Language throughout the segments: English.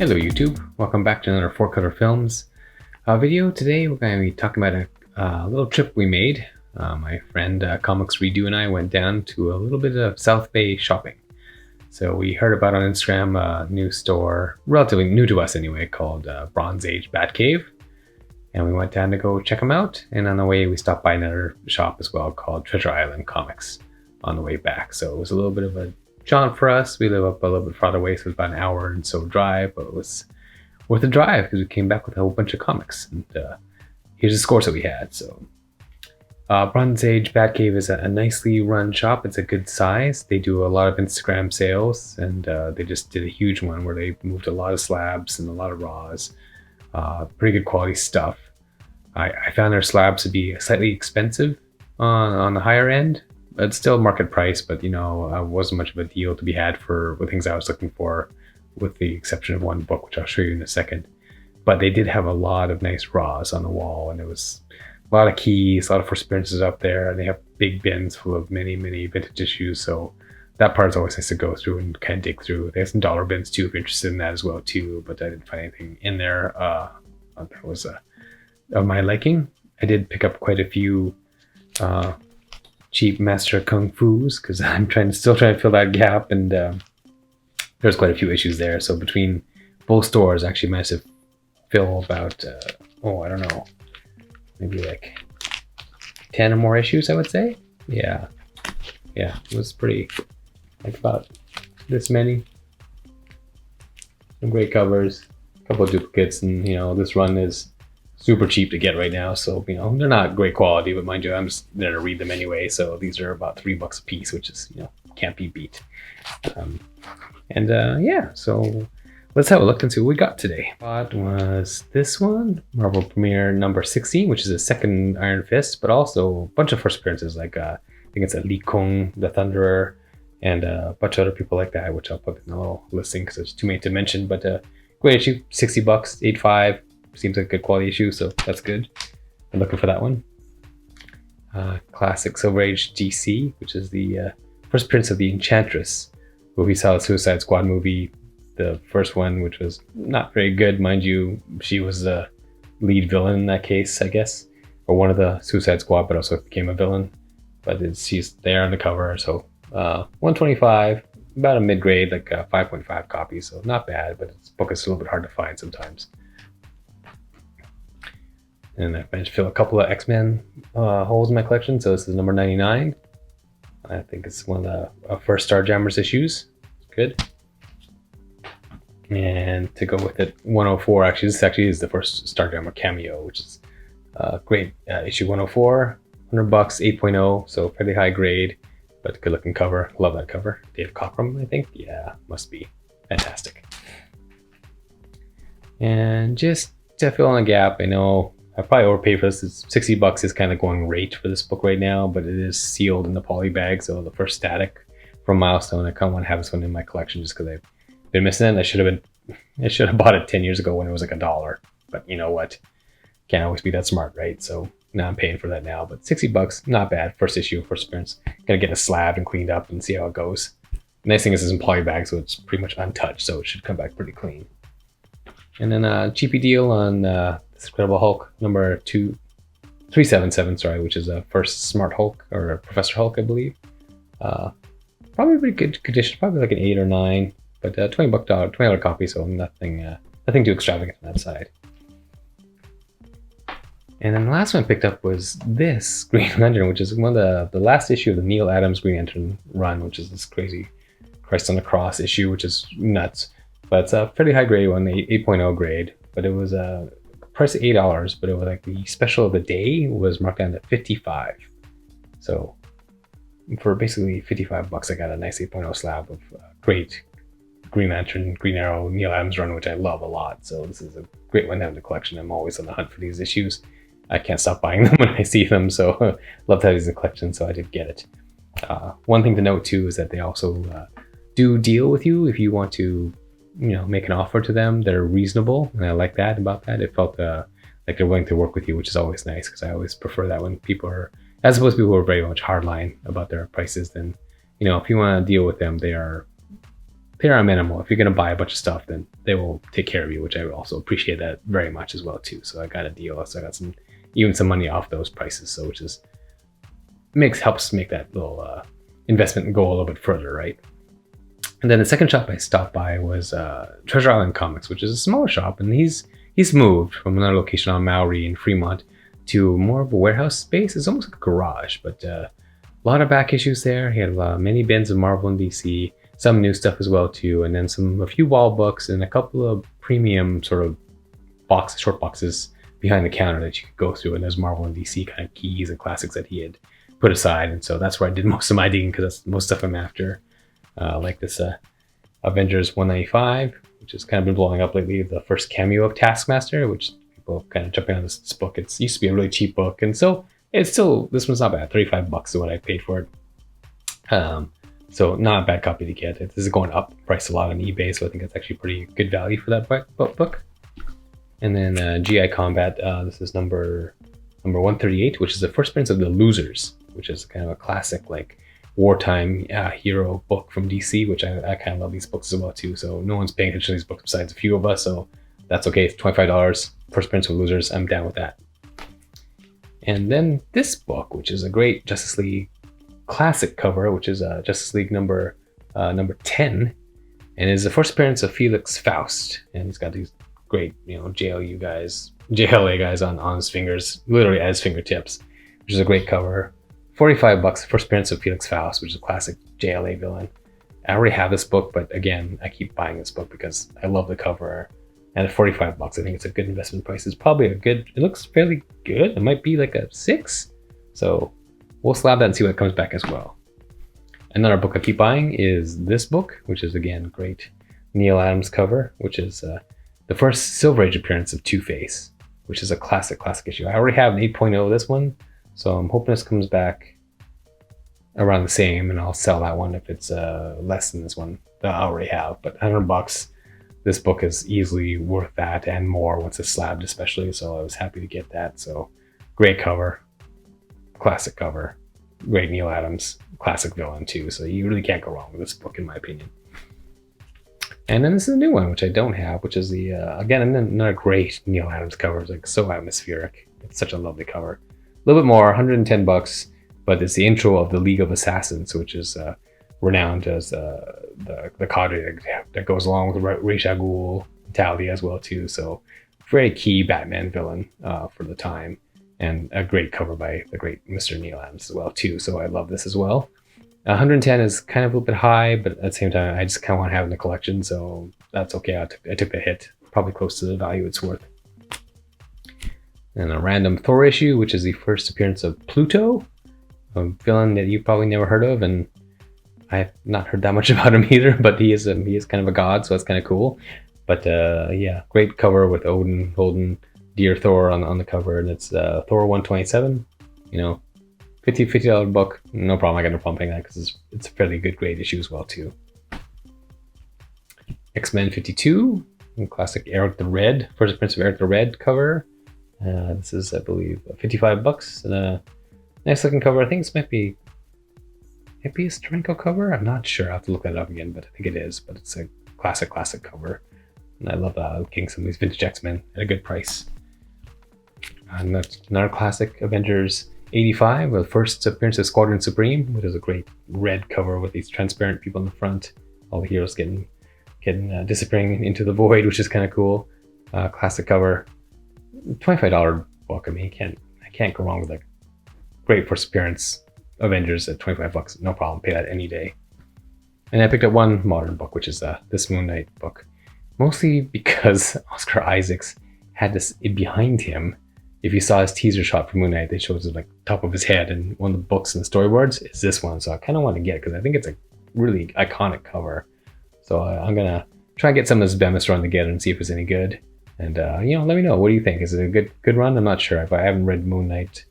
Hello YouTube, welcome back to another Four Color Films video. Today we're going to be talking about a little trip we made. My friend Comics Redo and I went down to a little bit of South Bay shopping. So we heard about on Instagram a new store, relatively new to us anyway, called Age Batcave. And we went down to go check them out. And on the way we stopped by another shop as well called Treasure Island Comics on the way back. So it was a little bit of a jaunt for us. We live up a little bit farther away, so it was about an hour and so drive, but it was worth the drive because we came back with a whole bunch of comics. And here's the scores that we had. So Bronze Age Batcave is a nicely run shop. It's a good size. They do a lot of Instagram sales, and they just did a huge one where they moved a lot of slabs and a lot of raws. Pretty good quality stuff. I found their slabs to be slightly expensive on the higher end. It's still market price, but wasn't much of a deal to be had for the things I was looking for, with the exception of one book, which I'll show you in a second. But they did have a lot of nice raws on the wall, and it was a lot of keys, a lot of first appearances up there, and they have big bins full of many vintage issues. So that part is always nice to go through and kind of dig through. They have some dollar bins too if you're interested in that as well too, but I didn't find anything in there that was of my liking. I did pick up quite a few cheap Master Kung Fu's because I'm still trying to fill that gap, and there's quite a few issues there. So between both stores, I actually managed to fill about I don't know, maybe like 10 or more issues, I would say. Yeah, it was pretty, like about this many. Some great covers, a couple of duplicates, and this run is super cheap to get right now, so they're not great quality, but mind you, I'm just there to read them anyway. So these are about $3 a piece, which is can't be beat. So let's have a look and see what we got today. What was this one? Marvel Premiere number 16, which is a second Iron Fist, but also a bunch of first appearances, like I think it's a Lee Kung, the Thunderer, and a bunch of other people like that, which I'll put in a little listing because there's too many to mention. But great issue, $60, 8.5. Seems like a good quality issue, so that's good. I'm looking for that one. Classic Silver Age DC, which is the first appearance of the Enchantress, who we saw the Suicide Squad movie, the first one, which was not very good, mind you. She was the lead villain in that case, I guess, or one of the Suicide Squad, but also became a villain. But she's there on the cover, so 125, about a mid-grade, like 5.5 copies, so not bad, but this book is a little bit hard to find sometimes. And I managed to fill a couple of X-Men holes in my collection. So this is number 99. I think it's one of the first Starjammers issues. Good. And to go with it, 104. Actually, this actually is the first Starjammer cameo, which is great. Issue 104, $100, 8.0. So fairly high grade, but good looking cover. Love that cover. Dave Cockrum, I think. Yeah, must be fantastic. And just to fill in a gap, I know I probably overpaid for this. It's $60 is kind of going rate for this book right now, but it is sealed in the poly bag. So the first static from Milestone, I kind of want to have this one in my collection just because I've been missing it. I should have bought it 10 years ago when it was like $1. But you know what? Can't always be that smart, right? So now I'm paying for that now. But $60, not bad. First issue, first appearance. Gonna get a slab and cleaned up and see how it goes. The nice thing is it's in poly bag, so it's pretty much untouched, so it should come back pretty clean. And then a cheapy deal on this Incredible Hulk number 377, sorry, which is a first Smart Hulk or Professor Hulk, I believe. Probably pretty good condition, probably like an 8 or 9, but $20 copy, so nothing too extravagant on that side. And then the last one I picked up was this Green Lantern, which is one of the last issue of the Neil Adams Green Lantern run, which is this crazy Christ on the Cross issue, which is nuts. But it's a pretty high grade one, 8.0 grade, but it was a price of $8, but it was like the special of the day was marked down to $55. So for basically $55, I got a nice 8.0 slab of great Green Lantern, Green Arrow, Neil Adams run, which I love a lot. So this is a great one to have in the collection. I'm always on the hunt for these issues. I can't stop buying them when I see them, so love to have these in the collection, so I did get it. One thing to note too is that they also do deal with you if you want to make an offer to them. They're reasonable, and I like that about that. It felt like they're willing to work with you, which is always nice, because I always prefer that when people are, as opposed to people who are very much hardline about their prices. Then if you want to deal with them, they're they are minimal. If you're going to buy a bunch of stuff, then they will take care of you, which I also appreciate that very much as well too. So I got a deal. So I got some money off those prices. So which is helps make that little investment go a little bit further, right? And then the second shop I stopped by was Treasure Island Comics, which is a smaller shop, and he's moved from another location on Maori in Fremont to more of a warehouse space. It's almost like a garage, but a lot of back issues there. He had many bins of Marvel and DC, some new stuff as well too, and then a few wall books and a couple of premium sort of short boxes behind the counter that you could go through, and there's Marvel and DC kind of keys and classics that he had put aside, and so that's where I did most of my digging because that's most stuff I'm after. Like this Avengers 195, which has kind of been blowing up lately, the first cameo of Taskmaster, which people kind of jumping on this book. It used to be a really cheap book, and so this one's not bad. $35 is what I paid for it. So not a bad copy to get. This is going up price a lot on eBay, so I think that's actually pretty good value for that book. And then GI Combat, this is number 138, which is the first appearance of the Losers, which is kind of a classic like wartime hero book from DC, which I kind of love these books as well too. So no one's paying attention to these books besides a few of us, so that's okay. It's $25. First appearance of Losers, I'm down with that. And then this book, which is a great Justice League classic cover, which is Justice League number 10, and is the first appearance of Felix Faust, and he's got these great JLA guys on his fingers, literally at his fingertips, which is a great cover. $45, first appearance of Felix Faust, which is a classic JLA villain. I already have this book, but again, I keep buying this book because I love the cover. And at $45, I think it's a good investment price. It's probably it looks fairly good. It might be like a 6. So we'll slab that and see what comes back as well. Another book I keep buying is this book, which is again great Neil Adams cover, which is the first Silver Age appearance of Two-Face, which is a classic issue. I already have an 8.0 of this one, so I'm hoping this comes back around the same, and I'll sell that one if it's less than this one that I already have. But $100, this book is easily worth that and more once it's slabbed, especially. So I was happy to get that. So great cover, classic cover, great Neil Adams, classic villain too. So you really can't go wrong with this book in my opinion. And then this is a new one which I don't have, which is the again another great Neil Adams cover. It's like so atmospheric. It's such a lovely cover. A little bit more, $110, but it's the intro of the League of Assassins, which is renowned as the cadre that goes along with Ra's al Ghul, Talia as well too. So very key Batman villain for the time, and a great cover by the great Mr. Neil Adams as well too. So I love this as well. 110 is kind of a little bit high, but at the same time, I just kind of want to have it in the collection, so that's okay. I took the hit, probably close to the value it's worth. And a random Thor issue, which is the first appearance of Pluto, a villain that you've probably never heard of, and I've not heard that much about him either, but he is kind of a god, so that's kind of cool. But yeah, great cover with Odin holding Dear Thor on the cover, and it's Thor 127, $50 book, no problem. I got no problem paying that because it's a fairly good grade issue as well too. X-Men 52, classic Eric the Red, first appearance of Eric the Red cover. This is, I believe, $55 and a nice looking cover. I think this might be a Steranko cover. I'm not sure. I have to look that up again, but I think it is. But it's a classic cover, and I love looking some of these vintage X-Men at a good price. Another classic, Avengers 85, the first appearance of Squadron Supreme, which is a great red cover with these transparent people in the front. All the heroes getting disappearing into the void, which is kind of cool. Classic cover, $25 book. I mean, I can't go wrong with a great first appearance Avengers at $25. No problem, pay that any day. And I picked up one modern book, which is this Moon Knight book, mostly because Oscar Isaacs had this behind him. If you saw his teaser shot for Moon Knight, it shows it like top of his head, and one of the books and the storyboards is this one. So I kind of want to get it because I think it's a really iconic cover. So I'm gonna try and get some of this Bemis run together and see if it's any good. And let me know. What do you think? Is it a good run? I'm not sure. I haven't read Moon Knight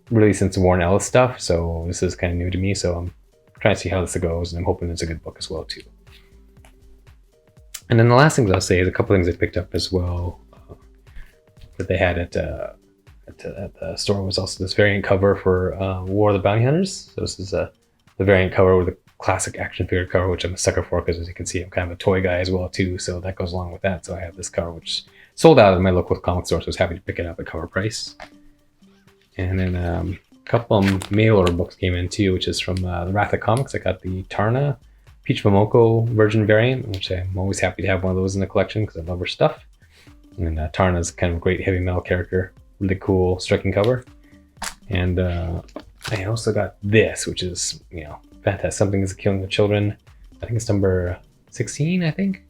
really since the Warren Ellis stuff, so this is kind of new to me. So I'm trying to see how this goes, and I'm hoping it's a good book as well too. And then the last things I'll say is a couple things I picked up as well that they had at the store was also this variant cover for War of the Bounty Hunters. So this is the variant cover with a classic action figure cover, which I'm a sucker for because, as you can see, I'm kind of a toy guy as well too, so that goes along with that. So I have this cover, which sold out at my local comic store, so I was happy to pick it up at cover price. And then a couple of mail order books came in too, which is from the Wrath of Comics. I got the Tarna Peach Momoko version variant, which I'm always happy to have one of those in the collection because I love her stuff. And Tarna's kind of a great heavy metal character, really cool, striking cover. And I also got this, which is, fantastic. Something is Killing the Children. I think it's number 16, I think.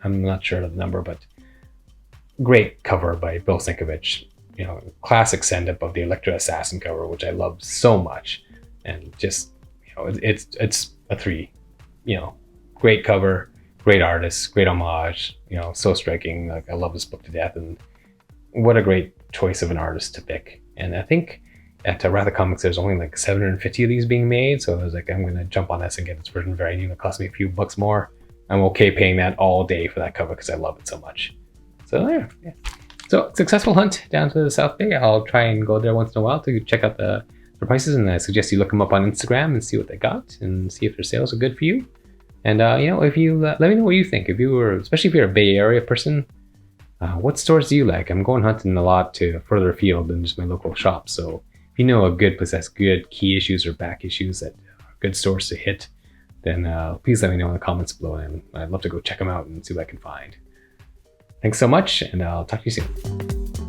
I'm not sure of the number, but great cover by Bill Sienkiewicz. Classic send-up of the Elektra Assassin cover, which I love so much. And just, it's a 3. Great cover, great artist, great homage, so striking. Like, I love this book to death, and what a great choice of an artist to pick. And I think at Wrath of Comics, there's only like 750 of these being made, so I was like, I'm gonna jump on this and get this version variant. Even it cost me a few bucks more. I'm okay paying that all day for that cover because I love it so much. So yeah. So successful hunt down to the South Bay. I'll try and go there once in a while to check out the prices, and I suggest you look them up on Instagram and see what they got and see if their sales are good for you. And if you let me know what you think. Especially if you're a Bay Area person, what stores do you like? I'm going hunting a lot to further afield than just my local shop. So if you know a good place that's good key issues or back issues that are good stores to hit, then please let me know in the comments below, and I'd love to go check them out and see what I can find. Thanks so much, and I'll talk to you soon.